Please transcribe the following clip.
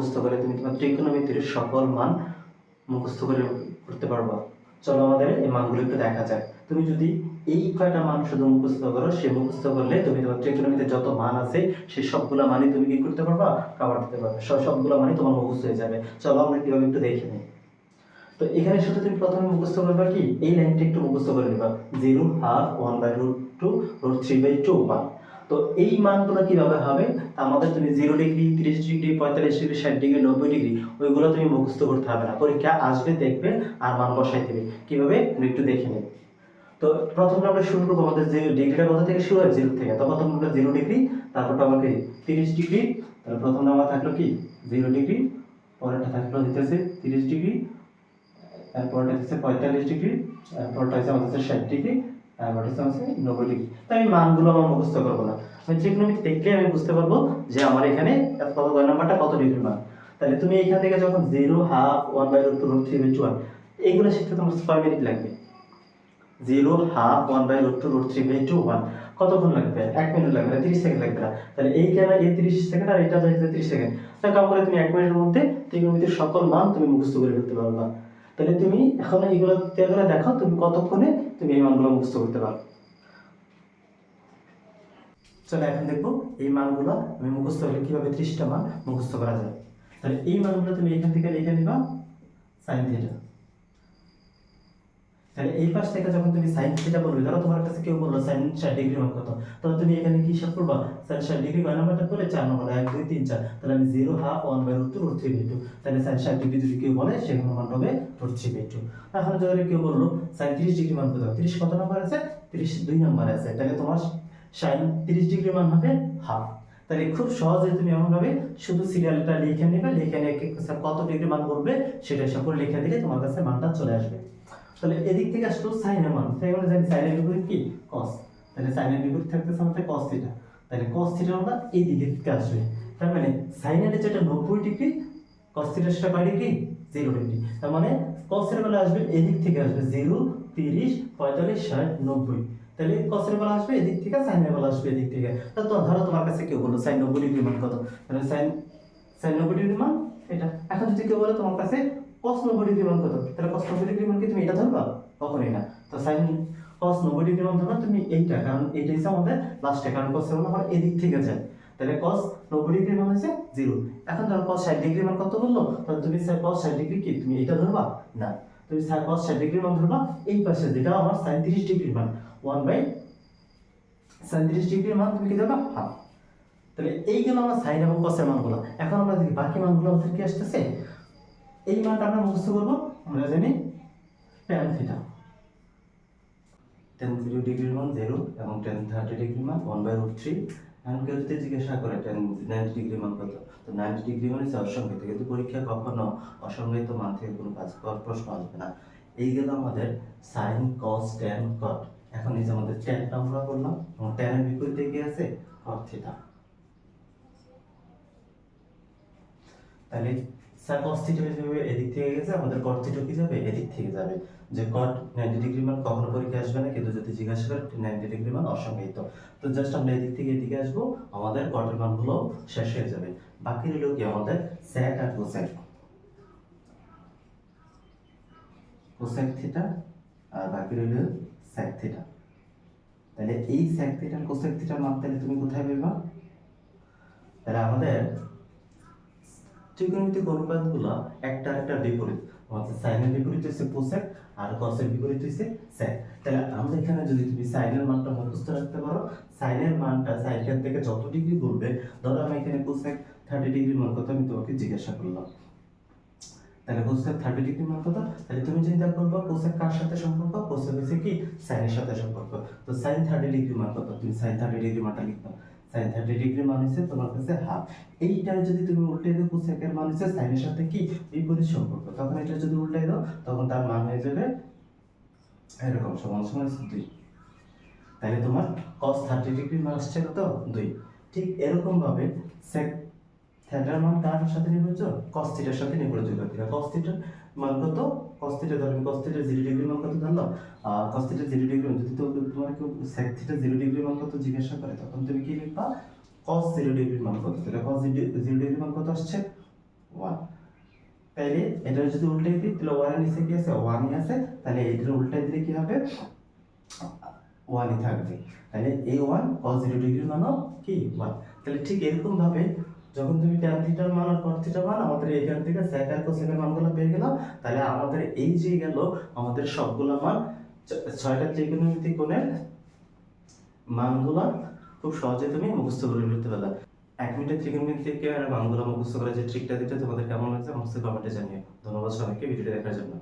মুখস্থ করে তুমি তোমার ত্রিকোণমিতির সকল মান মুখস্থ করে করতে পারবা। চলো আমাদের এই মানগুলো একটু দেখা যাক। তুমি যদি এই কয়টা মান শুধু মুখস্থ করো, সে মুখস্থ করলে তুমি তোমার ত্রিকোণমিতির যত মান আছে সেই সবগুলো মানই তুমি কি করতে পারবা, কভার দিতে পারবে। সবগুলো মানই তোমার মুখস্থ হয়ে যাবে। চলো আমরা কিভাবে একটু দেখে নিই। তো এখানে শুধু তুমি প্রথমে মুখস্থ করবা কি, এই লাইনটা একটু মুখস্থ করে নিবা, 0 হাফ 1/√2 √3/2 1। তো এই মানগুলো কিভাবে হবে, আমাদের তুমি 0 degree 30 degree 45 degree 60 degree 90 degree ওইগুলো তুমি মুখস্থ করতে হবে না, পরীক্ষা আসবে দেখবে আর মান বসাই দেবে। কিভাবে একটু দেখে নিই। তো প্রথমে আমরা শুরু করবো, আমাদের যে ডিগ্রিটা কোথা থেকে শুরু হয়, 0 থেকে। তো প্রথমে আমরা 0 ডিগ্রি, তারপর আমাকে 30 ডিগ্রি, তারপর প্রথম নাম্বার থাকলো কি 0 ডিগ্রি, পরেরটা থাকলো হইতেছে 30 ডিগ্রি, তারপরটা হচ্ছে 45 ডিগ্রি, তারপরটা হচ্ছে আমাদের 60 ডিগ্রি, তারপরটা হচ্ছে আমাদের 90 ডিগ্রি। তাই আমি মানগুলো আমার মুখস্থ করবো না, আমি ত্রিকোণমিতি দেখলে আমি বুঝতে পারবো যে আমার এখানে কত নাম্বারটা কত ডিগ্রি মান। তাহলে তুমি এখান থেকে যখন 0 হাফ 1/√2 √3/2 1 এইগুলো শিখতে তোমার 6 মিনিট লাগবে। 0 হাফ 1/√2 √3/2 1 কতক্ষণ লাগবে, 1 মিনিট লাগবে না, 30 সেকেন্ড লাগবে না। তাহলে এইখানে এই 30 সেকেন্ড আর এটা যাচ্ছে 30 সেকেন্ড, তা কাম করে তুমি 1 মিনিটের মধ্যে ত্রিকোণমিতির সকল মান তুমি মুখস্থ করে ফেলতে পারবা। তাহলে তুমি এখন এইগুলো দেখো তুমি কতক্ষণে তুমি এই মানগুলো মুখস্থ করতে পারো। চলো এখন দেখবো এই মানগুলো আমি মুখস্থ করলে কিভাবে 30টা মান মুখস্থ করা যায়। তাহলে এই মানগুলো তুমি এখান থেকে লিখে নিবা sin থিটা। তাহলে এই পাশ থেকে যখন তুমি sin থিটা বলবে, ধরো তোমার কাছে কেউ বললো sin 60 ডিগ্রি মান কত, তাহলে তুমি এখানে কি হিসাব করবা, sin 60 ডিগ্রি কয় নাম্বারটা করে 4 নাম্বার, 1 2 3 4। তাহলে আমি 0 হাফ 1/√2 √3/2, তাহলে sin 60 ডিগ্রি যদি কেউ বলে সেখানে মান হবে √3/2। এখন যদি কেউ বললো sin 30 ডিগ্রি মান কত, 30 কত নাম্বার আছে, 30 2 নাম্বার আছে, তাহলে তোমার sin 30 ডিগ্রি মান হবে হাফ। তাহলে খুব সহজে তুমি এমন ভাবে শুধু সিরিয়ালটা লিখে নেবে, লিখে নিয়ে কত ডিগ্রি মান বলবে সেটা হিসাব করে লিখে দিলে তোমার কাছে মানটা চলে আসবে। তাহলে এদিক থেকে আসলো সাইনের মান, তাই আমরা জানি সাইনের বিপরীত কি cos, তাহলে সাইনের বিপরীত থাকতেছে আমাদের cos থিটা। তাহলে cos থিটা আমরা এই দিকে থেকে আসবে, তার মানে সাইনের যেটা 90 ডিগ্রি, cos থিটা সেটা কয় ডিগ্রি, 0 ডিগ্রি। তার মানে cos এর বেলা আসবে এদিক থেকে আসবে 0 30 45 60 90। তাহলে cos এর বেলা আসবে এদিক থেকে, সাইনের বেলা আসবে এদিক থেকে। তাহলে তো ধরো তোমার কাছে কেউ বললো sin 90 ডিগ্রি মান কত, তাহলে sin 90 ডিগ্রি মান এটা। এখন যদি কেউ বলে তোমার কাছে cos 90 ডিগ্রি মান কত, তাহলে cos 90 ডিগ্রি মান কি তুমি এটা ধরবা, কখনোই না। তো sin cos 90 ডিগ্রি মান ধরবা তুমি এইটা, কারণ এইটা হচ্ছে আমাদের লাস্টে, কারণ cos এর মান আমার এদিক থেকে যায়। তাহলে cos 90 ডিগ্রি মান হচ্ছে 0। এখন ধরো cos 60 ডিগ্রি মান কত বললো, তাহলে তুমি cos 60 ডিগ্রি কি তুমি এটা ধরবা না, তুমি cos 60 ডিগ্রি মান ধরবা এই পাশে, যেটা আমার sin 30 ডিগ্রি মান 1/sin 30 ডিগ্রি মান তুমি কি ধরবা, হাফ। তাহলে এই গেল আমার sin এবং cos এর মানগুলো। এখন আমরা দেখি বাকি মানগুলো আমাদের কি আসতেছে। এই মানটা আমরা মুখস্থ করব, আমরা জানি tan থিটা, tan 0 ডিগ্রির মান 0 এবং tan 30 ডিগ্রির মান 1/√3। এখন কেউ যদি জিজ্ঞাসা করে tan 90 ডিগ্রি মান কত, তো 90 ডিগ্রি মানে হচ্ছে অসংখ্যিত, কিন্তু পরীক্ষা কখনো অসংখ্যিত মান থেকে কোনো প্রশ্ন আসবে না। এই গেল আমাদের sin cos tan cot। এখন এই যে আমাদের tan টা আমরা বললাম, এবং tan এর বিপরীতে কি আছে, cot থিটা। তাহলে cos থিটা যাবে এদিক থেকে গেছে, আমাদের cot থিটা কি যাবে এদিক থেকে যাবে। যে cot 90 ডিগ্রি মান কখনো পরীক্ষা আসবে না, কিন্তু যদি জিজ্ঞাসা করে 90 ডিগ্রি মান অসংজ্ঞায়িত, তো জাস্ট আমরা এদিক থেকে এদিকে আসবো, আমাদের cot এর মানগুলো শেষ হয়ে যাবে। বাকি রইল কি আমাদের sec আর cosec, cosec থিটা আর বাকি রইল sec থিটা। তাহলে এই sec থিটা আর cosec থিটার মান তাহলে তুমি কোথায় পাবা, তাহলে আমাদের ত্রিকোণমিতিক অনুপাতগুলো একটা একটা বিপরীত, আমাদের সাইনের বিপরীত হচ্ছে কোসেক আর কসের বিপরীত হচ্ছে সেক। তাহলে আমরা এখানে যদি তুমি সাইনের মানটা মুখস্থ রাখতে পারো, সাইনের মানটা সাইন থেকে যত ডিগ্রি বলবে, ধরো আমি এখানে কোসেক 30 ডিগ্রি মান কত আমি তোমাকে জিজ্ঞাসা করলাম, তাহলে কোসেক 30 ডিগ্রি মান কত, তাহলে তুমি চিন্তা করবে কোসেক কার সাথে সম্পর্ক, কোসেক হচ্ছে কি সাইনের সাথে সম্পর্ক। তো সাইন 30 ডিগ্রি মান কত, তুমি সাইন 30 ডিগ্রি মানটা লিখবা, sin 30 ডিগ্রি মান হচ্ছে তোমার কাছে হাফ। এইটা যদি তুমি উল্টে দাও, কোসেকের মান হচ্ছে সাইনের সাথে কি বিপরীত সম্পর্ক, তখন এটা যদি উল্টে দাও তখন তার মান হয়ে যাবে এরকম সমান সমান 2। তাহলে তোমার cos 30 ডিগ্রি মান আসছে কত 2। ঠিক এরকম ভাবে sec থিটার মান কার সাথে নির্ভরযোগ্য, cos থিটার সাথে নির্ভরযোগ্য। cos থিটার মান কত, cos থিটা ধরো cos থিটার 0 ডিগ্রি মান কত ধরলাম, cos থিটার 0 ডিগ্রি মান যদি তোমার কেউ sec থিটার 0 ডিগ্রি মান কত জিজ্ঞাসা করে, তখন তুমি কি লিখবা cos 0 ডিগ্রি মান কত। তাহলে cos 0 ডিগ্রি মান কত আসছে ওয়ান। তাইলে এটা যদি উল্টাই দিই তাহলে ওয়ানের নিচে কি আছে, ওয়ানই আছে, তাহলে এটার উল্টাই দিলে কি হবে, ওয়ানই থাকবে। তাহলে এই ওয়ান cos 0 ডিগ্রির মানও কি ওয়ান। তাহলে ঠিক এরকম ভাবে যখন তুমি tan থিটার মান আর cos থিটার মান আমাদের এখান থেকে sec আর cosec এর মানগুলো পেয়ে গেলাম, তাহলে আমাদের এই যে গেল আমাদের সবগুলো মান, ছয়টা ত্রিকোণমিতিক কোণের মানগুলো খুব সহজে তুমি মুখস্থ করে নিতে পারবে। 1 মিনিটের ত্রিকোণমিতিক মানগুলো মুখস্থ করার যে ট্রিকটা দিতে তোমাদের কেমন লাগছে অবশ্যই কমেন্টে জানিও। ধন্যবাদ সবাইকে ভিডিওটি দেখার জন্য।